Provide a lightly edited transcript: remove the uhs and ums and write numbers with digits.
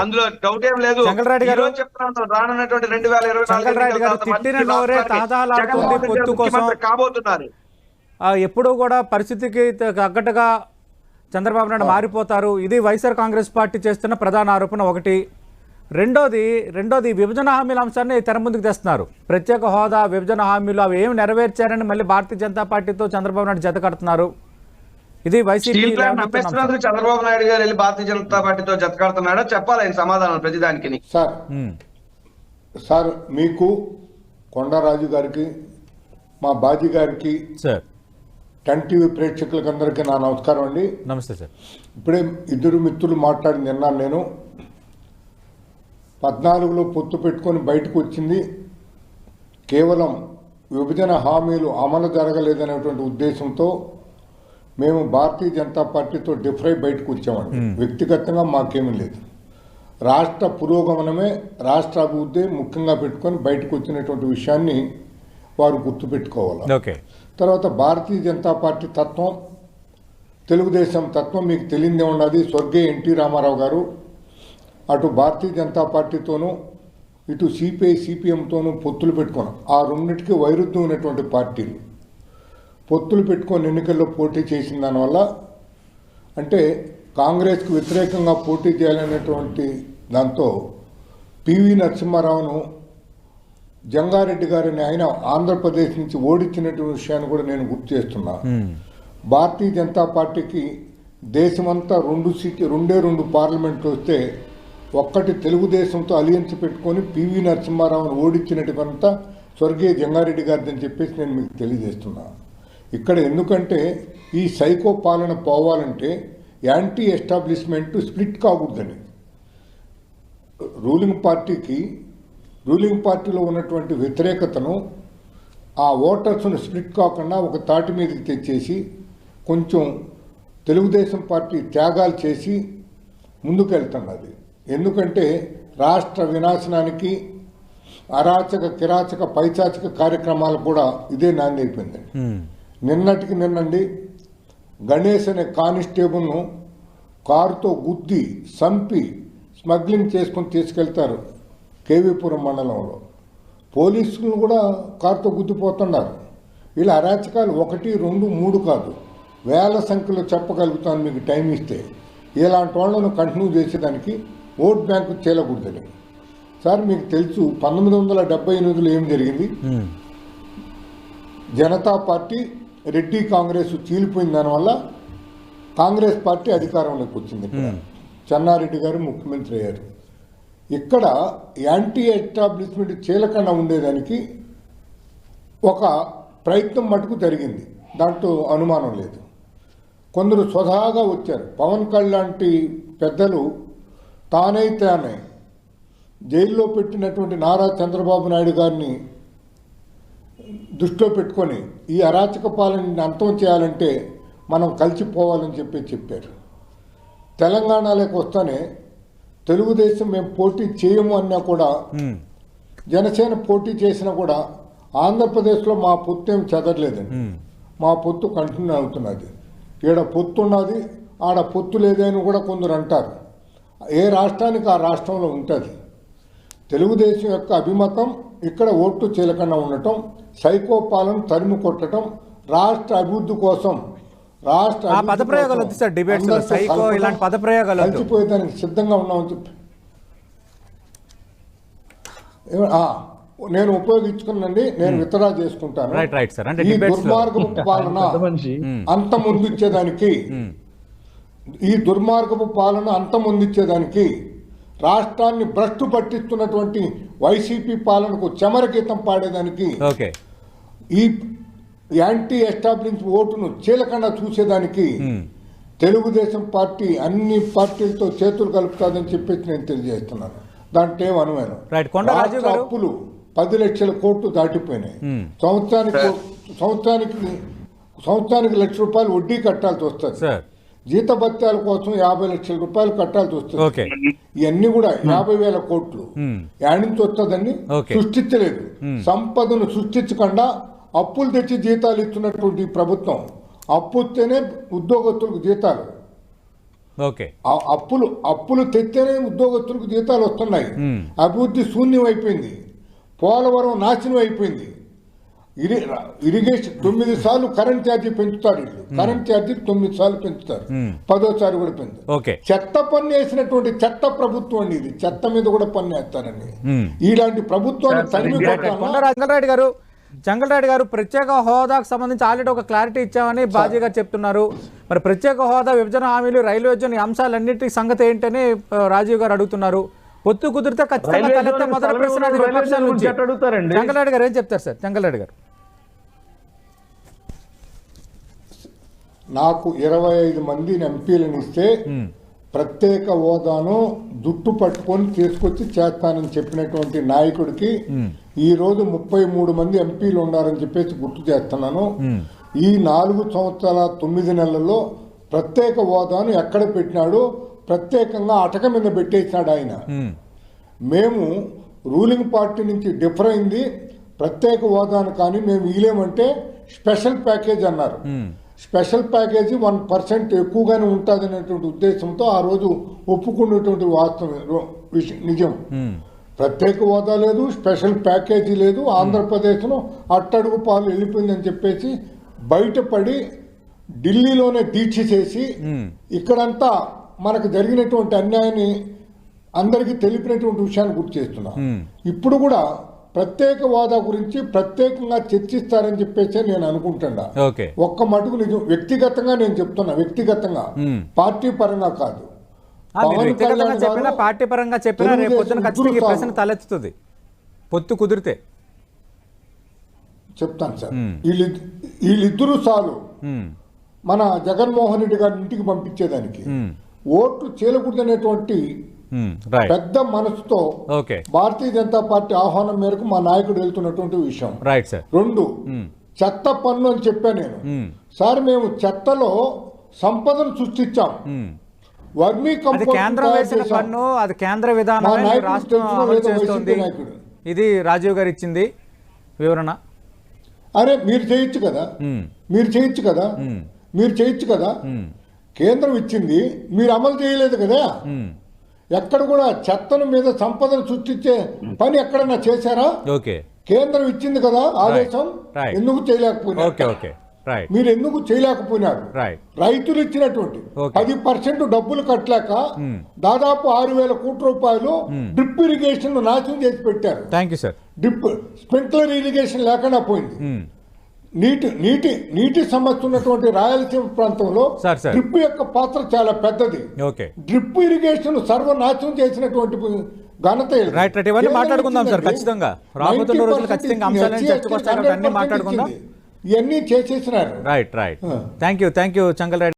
అందులో డౌట్ ఏం లేదు. చెంగల్రాయుడు గారు చెప్తున్నాను, రానున్నటువంటి 2024 కాబోతున్నారు. ఎప్పుడూ కూడా పరిస్థితికి తగ్గట్టుగా చంద్రబాబు నాయుడు మారిపోతారు. ఇది వైఎస్ఆర్ కాంగ్రెస్ పార్టీ చేస్తున్న ప్రధాన ఆరోపణ ఒకటి. రెండోది విభజన హామీల అంశాన్ని తెర ముందుకు తెస్తున్నారు. ప్రత్యేక హోదా, విభజన హామీలు అవి ఏమి నెరవేర్చారని మళ్ళీ భారతీయ జనతా పార్టీతో చంద్రబాబు నాయుడు జత కడుతున్నారు. ఇది వైసీపీ. చంద్రబాబు నాయుడు గారు వెళ్ళి భారతీయ జనతా పార్టీతో జత కడుతున్నాడా చెప్పాలి ఆయన సమాధానం ప్రతిదానికి. సార్ మీకు, కొండరాజు గారికి, మా బాజీ గారికి, సార్ టెన్ టీవీ ప్రేక్షకులకు అందరికీ నా నమస్కారం అండి. నమస్తే సార్. ఇప్పుడే ఇద్దరు మిత్రులు మాట్లాడి నిన్నాను. నేను 14లో పొత్తు పెట్టుకొని బయటకు వచ్చింది కేవలం విభజన హామీలు అమలు జరగలేదనేటువంటి ఉద్దేశంతో మేము భారతీయ జనతా పార్టీతో డిఫరై బయటకు వచ్చామండి. వ్యక్తిగతంగా మాకేమీ లేదు. రాష్ట్ర పురోగమనమే, రాష్ట్ర అభివృద్ధి ముఖ్యంగా పెట్టుకొని బయటకు వచ్చినటువంటి విషయాన్ని వారు గుర్తుపెట్టుకోవాలి. తర్వాత భారతీయ జనతా పార్టీ తత్వం, తెలుగుదేశం తత్వం మీకు తెలియదే ఉన్నది. స్వర్గీయ ఎన్టీ రామారావు గారు అటు భారతీయ జనతా పార్టీతోనూ ఇటు సిపిఐ సిపిఎంతోనూ పొత్తులు పెట్టుకున్నాం. ఆ రెండింటికి వైరుధ్యమైనటువంటి పార్టీలు పొత్తులు పెట్టుకొని ఎన్నికల్లో పోటీ చేసిన దానివల్ల, అంటే కాంగ్రెస్కు వ్యతిరేకంగా పోటీ చేయాలనేటువంటి దాంతో పివి నరసింహారావును జంగారెడ్డి గారిని ఆయన ఆంధ్రప్రదేశ్ నుంచి ఓడించినటువంటి విషయాన్ని కూడా నేను గుర్తు చేస్తున్నా. భారతీయ జనతా పార్టీకి దేశమంతా రెండు పార్లమెంట్లు వస్తే ఒక్కటి తెలుగుదేశంతో అలియన్స్ పెట్టుకొని పివి నరసింహారావును ఓడించినటువంటి స్వర్గీయ జంగారెడ్డి గారిని చెప్పేసి నేను మీకు తెలియజేస్తున్నా. ఇక్కడ ఎందుకంటే ఈ సైకో పాలన పోవాలంటే యాంటీ ఎస్టాబ్లిష్మెంట్ స్ప్లిట్ కాకూడదని, రూలింగ్ పార్టీలో ఉన్నటువంటి వ్యతిరేకతను ఆ ఓటర్స్ను స్ప్లిట్ కాకుండా ఒక తాటి మీదకి తెచ్చేసి కొంచెం తెలుగుదేశం పార్టీ త్యాగాలు చేసి ముందుకెళ్తున్నది. ఎందుకంటే రాష్ట్ర వినాశనానికి, అరాచక కిరాచక పైచాచక కార్యక్రమాలు కూడా ఇదే నాంది అయిపోయిందండి. నిన్నండి గణేష్ అనే కానిస్టేబుల్ను కారుతో గుద్ది చంపి స్మగ్లింగ్ చేసుకుని తీసుకెళ్తారు కేవీపురం మండలంలో. పోలీసులు కూడా కారుతో గుద్దిపోతున్నారు. ఇలా అరాచకాలు 1, 2, 3 కాదు, వేల సంఖ్యలో చెప్పగలుగుతాను మీకు టైం ఇస్తే. ఇలాంటి వాళ్ళను కంటిన్యూ చేసేదానికి ఓట్ బ్యాంకు చేయకూడదని. సార్ మీకు తెలుసు 1978లో ఏం జరిగింది? జనతా పార్టీ రెడ్డి కాంగ్రెస్ చీలిపోయిన దానివల్ల కాంగ్రెస్ పార్టీ అధికారంలోకి వచ్చింది. చెన్నారెడ్డి గారు ముఖ్యమంత్రి అయ్యారు. ఇక్కడ యాంటీ ఎస్టాబ్లిష్మెంట్ చీలకుండా ఉండేదానికి ఒక ప్రయత్నం మటుకు జరిగింది, దాంట్లో అనుమానం లేదు. కొందరు స్వతహాగా వచ్చారు. పవన్ కళ్యాణ్ లాంటి పెద్దలు తానే జైల్లో పెట్టినటువంటి నారా చంద్రబాబు నాయుడు గారిని దృష్టిలో పెట్టుకొని ఈ అరాచక పాలనని అంతం చేయాలంటే మనం కలిసిపోవాలని చెప్పారు. తెలంగాణలోకి వస్తానే తెలుగుదేశం మేము పోటీ చేయము అన్నా కూడా, జనసేన పోటీ చేసినా కూడా ఆంధ్రప్రదేశ్లో మా పొత్తు ఏం చెదరలేదండి. మా పొత్తు కంటిన్యూ అవుతున్నది. ఈడ పొత్తు ఉన్నది, ఆడ పొత్తు లేదని కూడా కొందరు అంటారు. ఏ రాష్ట్రానికి ఆ రాష్ట్రంలో ఉంటుంది. తెలుగుదేశం యొక్క అభిమతం ఇక్కడ ఓట్లు చీలకుండా ఉండటం, సైకో పాలన తరిమి కొట్టడం, రాష్ట్ర అభివృద్ధి కోసం కలిసిపోయేదానికి సిద్ధంగా ఉన్నామని చెప్పి నేను ఉపయోగించుకున్నాండి. నేను విత్డ్రా చేసుకుంటాను. ఈ దుర్మార్గపు పాలన అంతమొందించేదానికి రాష్ట్రాన్ని భ్రష్టు పట్టిస్తున్నటువంటి వైసీపీ పాలనకు చెమరగీతం పాడేదానికి, ఈ యాంటీ ఎస్టాబ్లిష్ ఓటును చీలకుండా చూసేదానికి తెలుగుదేశం పార్టీ అన్ని పార్టీలతో చేతులు కలుపుతాదని చెప్పేసి నేను తెలియజేస్తున్నాను. దాంట్లో ఏం అనుమానం. అప్పులు 10 లక్షల కోట్లు దాటిపోయినాయి. సంవత్సరానికి ₹1,00,000 వడ్డీ కట్టాల్సి వస్తుంది. జీతభత్యాల కోసం 50 లక్షల రూపాయలు కట్టాల్సి వస్తుంది. ఇవన్నీ కూడా 50,000 కోట్లు యాడ్ నుంచి వస్తుందండి. సృష్టించలేదు. సంపదను సృష్టించకుండా అప్పులు తెచ్చి జీతాలు ఇస్తున్నటువంటి ప్రభుత్వం. అప్పు వస్తేనే ఉద్యోగస్తులకు జీతాలు, ఓకే. ఆ అప్పులు తెస్తేనే ఉద్యోగస్తులకు జీతాలు వస్తున్నాయి. అభివృద్ధి శూన్యం అయిపోయింది. పోలవరం నాశనం అయిపోయింది. ఇరిగేషన్ 9 సార్లు కరెంట్ ఛార్జీ పెంచుతారు. వీళ్ళు కరెంట్ ఛార్జీ 9 సార్లు పెంచుతారు. 10వ కూడా పెంచుతారు. చెత్త పన్ను వేసినటువంటి చెత్త ప్రభుత్వం అండి ఇది. చెత్త మీద కూడా పన్ను వేస్తారండి. ఇలాంటి ప్రభుత్వాన్ని తరిమి కొట్టాలి. చెంగల్రెడ్డి గారు ప్రత్యేక హోదాకు సంబంధించి ఆల్రెడీ ఒక క్లారిటీ ఇచ్చామని బాజీ గారు చెప్తున్నారు. మరి ప్రత్యేక హోదా, విభజన హామీలు, రైల్వే జోన్ ఈ అంశాలన్నింటి సంగతి ఏంటని రాజీవ్ గారు అడుగుతున్నారు. పొత్తు కుదిరితే ఖచ్చితంగా తలెత్తే మొదటి ప్రశ్న అది విపక్షాల నుంచి. చెంగల్రెడ్డి గారు ఏం చెప్తారు సార్? చెంగల్రెడ్డి గారు, నాకు 25 మందిని ఎంపీలను ఇస్తే ప్రత్యేక హోదాను జుట్టు పట్టుకొని తీసుకొచ్చి చేస్తానని చెప్పినటువంటి నాయకుడికి ఈ రోజు 33 మంది ఎంపీలు ఉన్నారని చెప్పేసి గుర్తు చేస్తున్నాను. ఈ 4 సంవత్సరాల 9 నెలల్లో ప్రత్యేక హోదాను ఎక్కడ పెట్టినాడు? ప్రత్యేకంగా అటక మీద పెట్టేసినాడు ఆయన. మేము రూలింగ్ పార్టీ నుంచి డిఫర్ అయింది. ప్రత్యేక హోదాను కానీ మేము ఇలేమంటే స్పెషల్ ప్యాకేజ్ అన్నారు. స్పెషల్ ప్యాకేజీ 1% ఎక్కువగానే ఉంటుంది అనేటువంటి ఉద్దేశంతో ఆ రోజు ఒప్పుకున్నటువంటి వాస్తవం నిజం. ప్రత్యేక హోదా లేదు, స్పెషల్ ప్యాకేజీ లేదు. ఆంధ్రప్రదేశ్ను అట్టడుగు పాలు వెళ్ళిపోయిందని చెప్పేసి బయటపడి ఢిల్లీలోనే దీక్ష చేసి ఇక్కడంతా మనకు జరిగినటువంటి అన్యాయాన్ని అందరికీ తెలిపినటువంటి విషయాన్ని గుర్తు చేస్తున్నా. ఇప్పుడు కూడా ప్రత్యేక హోదా గురించి ప్రత్యేకంగా చర్చిస్తారని చెప్పేసి నేను అనుకుంటున్నా. ఒక్క మటుకు నిజం, వ్యక్తిగతంగా నేను చెప్తున్నా, వ్యక్తిగతంగా, పార్టీ పరంగా కాదు. పార్టీ పరంగా చెప్పినా రేపు పొద్దున ఖచ్చితంగా ఈ ప్రశ్న తలెత్తుతుంది పొత్తు కుదిరితే. చెప్తాను సార్. వీళ్ళిద్దరూ చాలు మన జగన్మోహన్ రెడ్డి గారి ఇంటికి పంపించేదానికి. ఓట్లు చేయకూడదనేటువంటి పెద్ద మనసుతో భారతీయ జనతా పార్టీ ఆహ్వానం మేరకు మా నాయకుడు వెళ్తున్నటువంటి విషయం. 2 చెత్త పన్ను అని చెప్పా నేను. సార్ మేము చెత్తలో సంపదను సృష్టించాం. వర్మీ పన్ను అది కేంద్ర విధానం, రాష్ట్రం అమలు చేస్తుంది. ఇది రాజీవ్ గారు ఇచ్చింది వివరణ. అరే మీరు చేయొచ్చు కదా, మీరు చేయొచ్చు కదా, మీరు చేయొచ్చు కదా. కేంద్రం ఇచ్చింది, మీరు అమలు చేయలేదు కదా. ఎక్కడ కూడా చెత్తను మీద సంపదను సృష్టించే పని ఎక్కడన్నా చేశారా? కేంద్రం ఇచ్చింది కదా ఆదేశం, ఎందుకు చేయలేకపోయినారు? మీరు ఎందుకు చేయలేకపోయినారు? రైతులు ఇచ్చినటువంటి 10% డబ్బులు కట్టలేక దాదాపు 6,000 కోట్ల రూపాయలు డ్రిప్ ఇరిగేషన్ నాశనం చేసి పెట్టారు. డ్రిప్ స్ప్రింక్లర్ ఇరిగేషన్ లేకుండా పోయింది. నీటి సమస్య ఉన్నటువంటి రాయలసీమ ప్రాంతంలో డ్రిప్ యొక్క పాత్ర చాలా పెద్దది. డ్రిప్ ఇరిగేషన్ సర్వనాశనం చేసినటువంటి ఘనత. మాట్లాడుకుందాం సార్, ఖచ్చితంగా రాబోతున్న రోజులు ఖచ్చితంగా అంశాలను చర్చకొస్తాయి, అన్ని మాట్లాడుకుందాం. ఇవన్నీ చేసేసినారు. Thank you Chengalreddy.